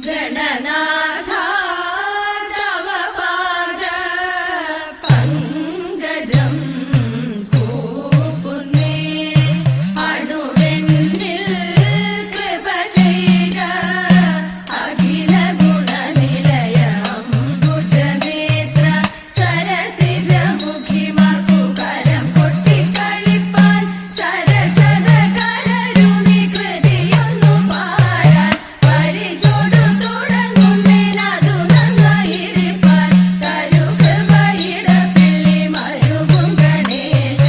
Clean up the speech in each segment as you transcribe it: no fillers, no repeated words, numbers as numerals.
ഗണനാഥ തവ പാദ പങ്കജം കൂപ്പുന്നേ അണുവെന്നിൽ കൃപ ചെയ്ത അഖില ഗുണനിലയ അംബുജനേത്ര സരസിജ മുഖിമാർക്കു കരം കൊട്ടിക്കളിപ്പാൻ സരസത കരരുണി കൃതിയൊന്നു പാടാൻ പരിചോടു തുടങ്ങുന്നതിനതു നന്നായിരിപ്പാൻ തരു കൃപയിടപ്പിള്ളി മരുകും ഗണേശ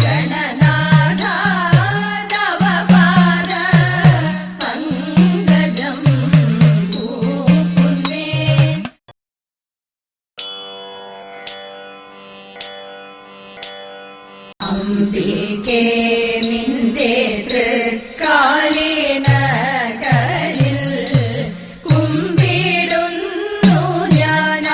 ഗണനാഥ തവ പാദ പങ്കജം കൂപ്പുന്നേ. അംബികേ നിന്റെ തൃക്കാലിണകളിൽ കുമ്പിടുന്നു ഞാനാനന്ദരൂപിണി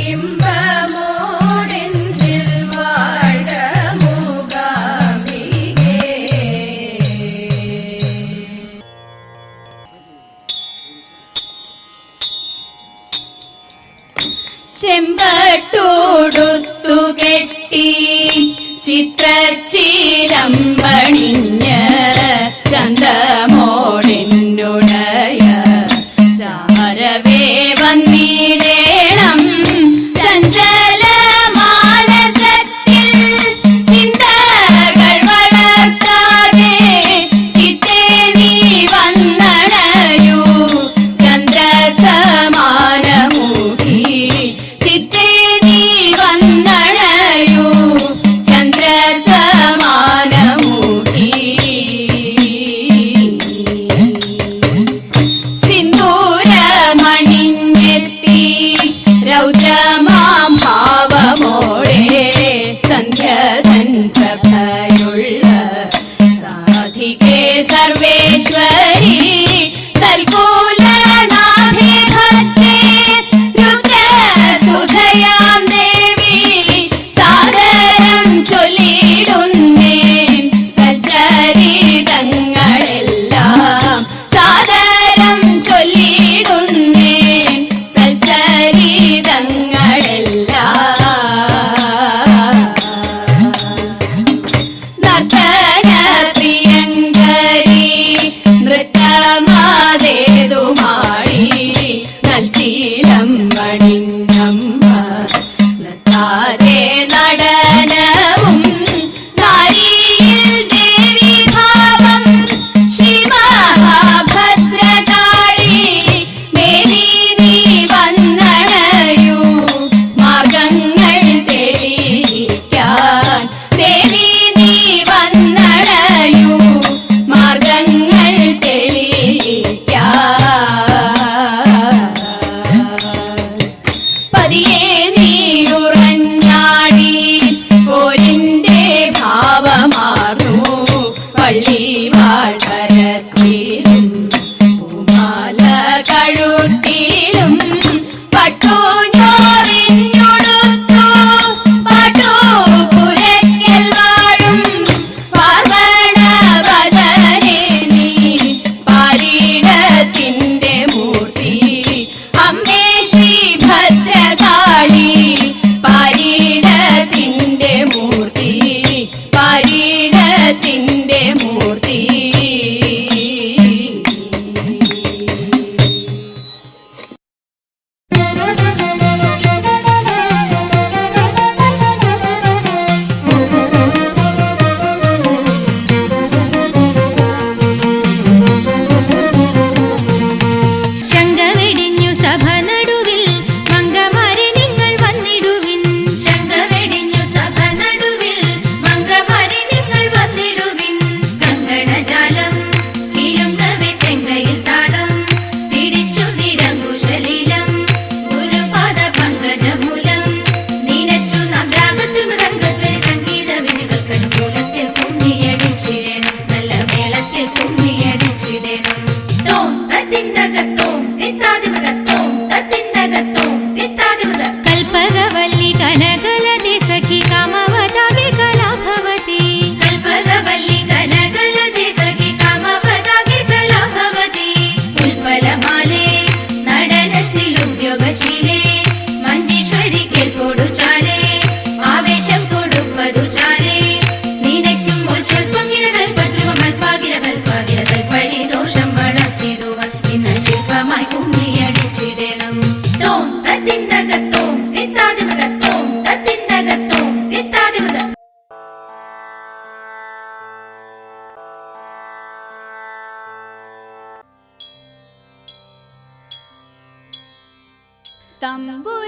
ഇമ്പമോടെന്നിൽ വാഴ മൂകാംബികേ. ചെമ്പട്ടോടുത്തു കെട്ടി ചിത്രച്ചീരം പണിഞ്ഞ് ചന്തമോടെന്നുടയ ചാരവേ വന്നിടേണം ചഞ്ചല മാനസത്തിൽ ചിന്തകൾ വളർത്താതെ ചിത്തേ നീ വന്നണയൂ ചന്ദ്രസമാനമുഖി ചിത്തേ നീ വന്നണയൂ ചന്ദ്രസമാനമുഖി.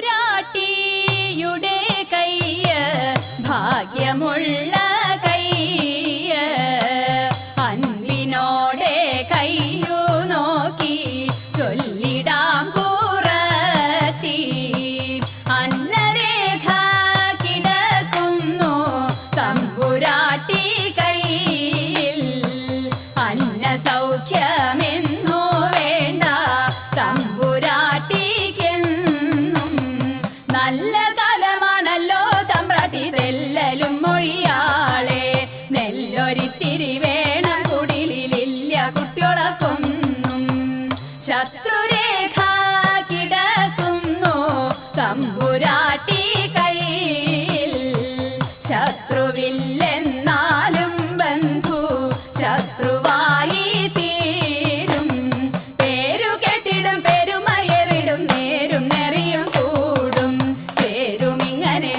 തമ്പുരാട്ടിയുടെ കയ്യ് ഭാഗ്യമുള്ള കയ്യ് അൻപിനോടെ കയ്യു നോക്കി ചൊല്ലിടാം കൂറത്തി അന്നരേഖ കിടക്കുന്നു തമ്പുരാട്ടി കയ്യിൽ അന്ന സൗഖ്യമെന്നു വേണ്ട തമ്പുരാട്ടി നല്ല കാലമാണല്ലോ തമ്പ്രാട്ടി തെല്ലലും മൊഴിയാളെ നെല്ലൊരിത്തിരി വേണം കുടിലില്ല കുട്ടികളൊക്കൊന്നും ശത്രുരേഖ കിടക്കുന്നു തമ്പുരാട്ടി കയ്യിൽ ശത്രുവില്ലെന്നാലും ബന്ധു ശത്രുവായി തീരും പേരു കെട്ടിടും പെരുമയറിടും നേരും നെറിയും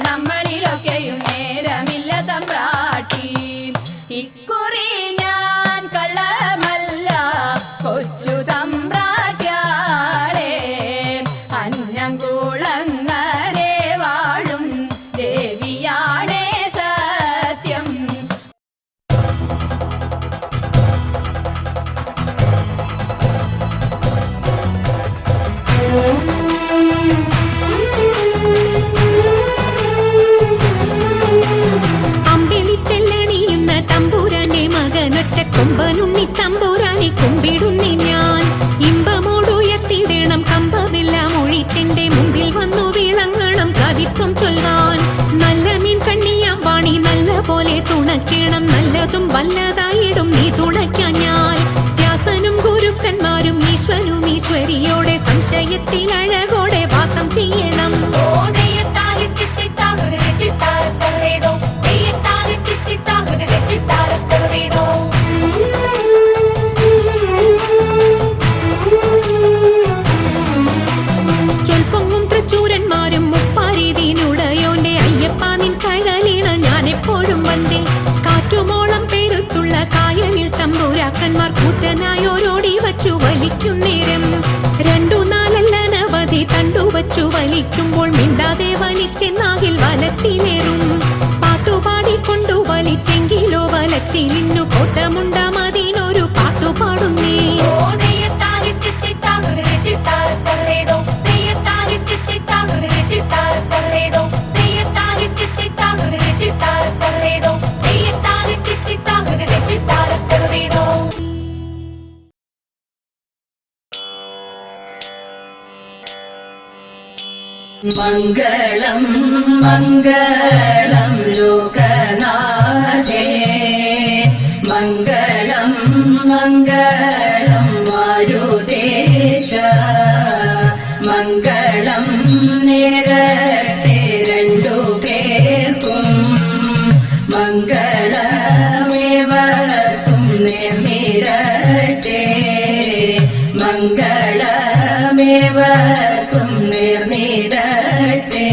നമ്മളിലൊക്കെയും നേരമില്ല തമ്പ്രാട്ടി ഇക്കുറി ഞാൻ കള്ളമല്ല കൊച്ചു തമ്പ്രാട്യാളെ അന്നംകുളങ്ങരെ വാഴും ദേവിയാണേ സത്യം കൊമ്പനുണ്ണി തമ്പുരാനെ കുമ്പിടുന്നി ഞാൻ ഇമ്പമോടുയർത്തിയിടണം കമ്പമെല്ലാം ഒഴിച്ചെന്റെ മുമ്പിൽ വന്നു വിളങ്ങണം കവിത്വം ചൊല്ലാൻ നല്ല മീൻ കണ്ണിയാം വാണി നല്ല പോലെ തുണയ്ക്കണം നല്ലതും വല്ലതായിടും നീ തുണയ്ക്കാൻ ഞാൻ വ്യാസനും ഗുരുക്കന്മാരും ഈശ്വരും ഈശ്വരിയോടെ സംശയത്തിൽ അഴകോടെ വാസം ചെയ്യണം ചൊൽപ്പൊങ്ങും തൃച്ചൂരന്മാരും മുപ്പാരീതിനുടയോന്റെ അയ്യപ്പ നിൻ കഴലിണ ഞാൻ എപ്പോഴും വந்தേ കാറ്റുമോളം പേരുത്തുള്ള കായലിൽ തമ്പുരാക്കന്മാർ കൂറ്റനായോരോടി വച്ചു വലിക്കും നേരം 2-4 അനവധി തണ്ടുവച്ചു വലിക്കുമ്പോൾ മിണ്ടാതെ വലിച്ചെന്നാകിൽ വലച്ചിലേറും പാട്ടുപാടിക്കൊണ്ടു വലിച്ചെങ്കിലോ വലച്ചിലിന്നു കോട്ടമുണ്ടാമതിനൊരു പാട്ടുപാടുന്നേ മംഗളം മംഗളം ലോകനാഥേ മംഗളം മംഗളം മാരുദേശ മംഗളം നേരട്ടെ രണ്ടുപേർക്കും മംഗളമേവർക്കും നേർന്നിടട്ടെ മംഗളമേവർക്കും നേർന്നിടട്ടെ